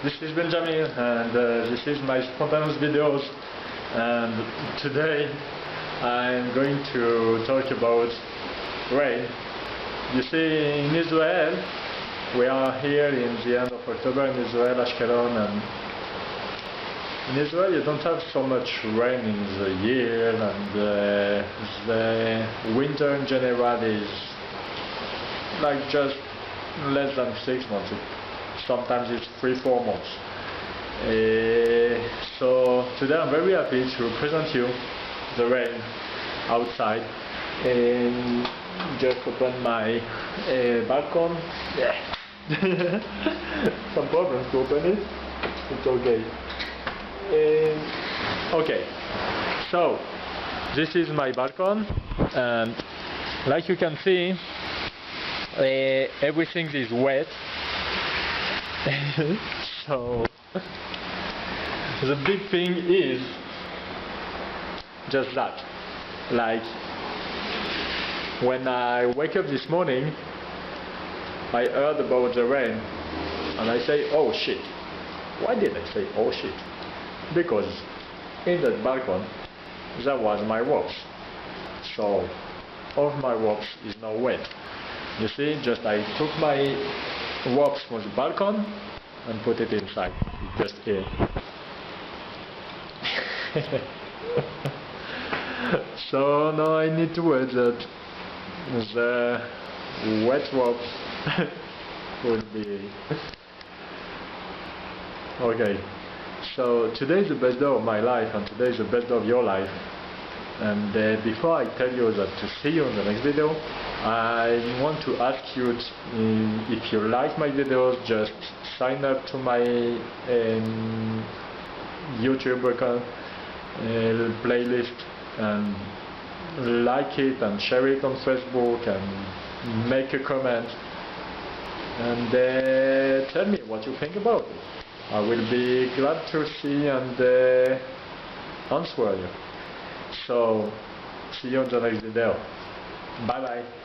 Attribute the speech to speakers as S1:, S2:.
S1: This is Benjamin, and this is my spontaneous videos. And today I'm going to talk about rain. You see, in Israel, we are here in the end of October in Israel, Ashkelon, and in Israel you don't have so much rain in the year, and the winter in general is like just less than 6 months. Sometimes it's 3-4 months. So today I'm very happy to present you the rain outside, and just open my balcony. Yeah. Some problems to open it. It's okay. Okay, so this is my balcony, and like you can see, everything is wet. So the big thing is just that, like when I wake up this morning, I heard about the rain and I say, oh shit. Why did I say oh shit? Because in that balcony there was my ropes, so all of my ropes is now wet. You see, just I took my ropes from the balcony and put it inside. It's just here. So now I need to wait that the wet ropes will be okay. So today is the best day of my life, and today is the best day of your life. And before I tell you that to see you in the next video, I want to ask you if you like my videos, just sign up to my YouTube account playlist, and like it and share it on Facebook and make a comment, and tell me what you think about it. I will be glad to see and answer you. So see you on the next video. Bye bye.